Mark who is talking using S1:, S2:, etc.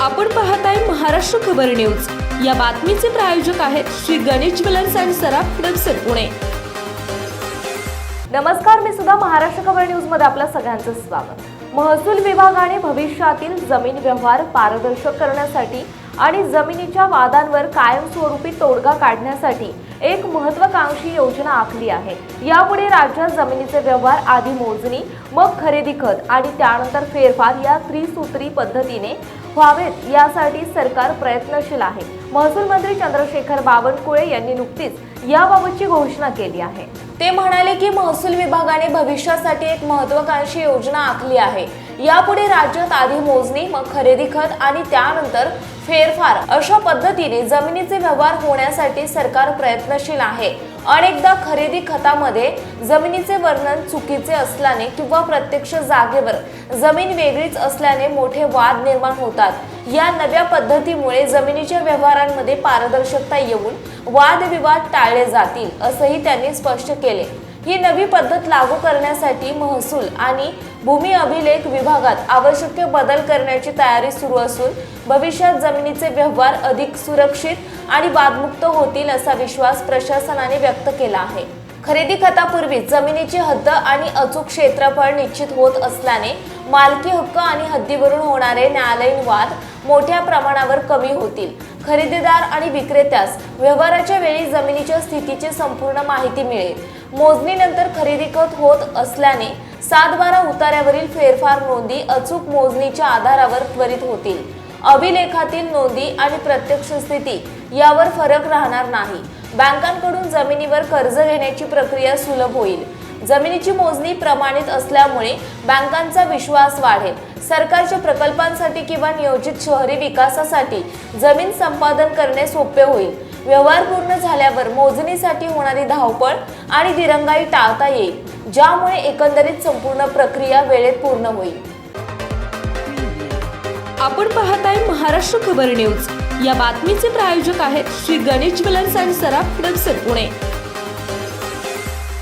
S1: आपण पाहताय महाराष्ट्र खबर न्यूज। या बातमीचे प्रायोजक आहेत श्री गणेश ज्वेलर्स अँड सराफ हडपसर पुणे।
S2: नमस्कार, मी सुद्धा महाराष्ट्र खबर न्यूज मध्ये आपल्या सगळ्यांचं स्वागत। महसूल विभागाने भविष्यातील जमीन व्यवहार पारदर्शक करण्यासाठी आणि जमिनीच्या वादांवर कायमस्वरूपी तोडगा काढण्यासाठी एक महत्त्वाकांक्षी योजना आखली आहे। यापुढे राज्यात जमिनीचे व्यवहार आधी मोजणी, मग खरेदी खत आणि त्यानंतर फेरफार या त्रिसूत्री पद्धतीने व्हावेत यासाठी सरकार प्रयत्नशील आहे। महसूल मंत्री चंद्रशेखर बावनकुळे यांनी नुकतीच याबाबतची घोषणा केली आहे। ते म्हणाले की महसूल विभागाने भविष्यासाठी एक महत्त्वाकांक्षी योजना आखली आहे। यापुढे राज्यात आधी मोजणी, मग खरेदी खत आणि त्यानंतर फेरफार अशा पद्धतीने जमिनीचे व्यवहार होण्यासाठी सरकार प्रयत्नशील आहे। अनेकदा खरेदी खतामध्ये जमिनीचे वर्णन चुकीचे असल्याने किंवा प्रत्यक्ष जागेवर जमीन वेगळीच असल्याने मोठे वाद निर्माण होतात। या नव्या पद्धतीमुळे जमिनीच्या व्यवहारांमध्ये पारदर्शकता येऊन वादविवाद टाळले जातील, असंही त्यांनी स्पष्ट केले। ही नवी पद्धत लागू करण्यासाठी महसूल आणि भूमी अभिलेख विभागात आवश्यक बदल करण्याची तयारी सुरू असून भविष्यात जमिनीचे व्यवहार अधिक सुरक्षित आणि वादमुक्त होतील असा विश्वास प्रशासनाने व्यक्त केला आहे। खरेदी खतापूर्वी जमिनीची हद्द आणि अचूक क्षेत्रफळ निश्चित होत असल्याने मालकी हक्क आणि हद्दीवरून होणारे न्यायालयीन वाद मोठ्या प्रमाणावर कमी होतील। खरेदीदार आणि विक्रेत्यास व्यवहाराच्या वेळी जमिनीच्या स्थितीची संपूर्ण माहिती मिळेल। मोजणीनंतर खरेदी खत होत असल्याने 7/12 उतार्यावरील फेरफार नोंदी अचूक मोजणीच्या आधारावर त्वरित होतील। अभिलेखातील नोंदी आणि प्रत्यक्ष स्थिती यावर फरक राहणार नाही। बँकांकडून जमिनीवर कर्ज घेण्याची प्रक्रिया सुलभ होईल। जमिनीची मोजणी प्रमाणित असल्यामुळे बँकांचा विश्वास वाढेल। सरकारच्या प्रकल्पांसाठी किंवा नियोजित शहरी विकासासाठी जमीन संपादन करणे सोपे होईल। व्यवहार पूर्ण झाल्यावर मोजणीसाठी होणारी धावपळ आणि दिरंगाई टाळता येईल, ज्यामुळे एकंदरीत संपूर्ण प्रक्रिया वेळेत पूर्ण होईल।
S1: आपण पाहताय महाराष्ट्र खबर न्यूज। या बातमीचे प्रायोजक आहेत Shri Ganesh jewellers and Saraf Hadapsar Pune.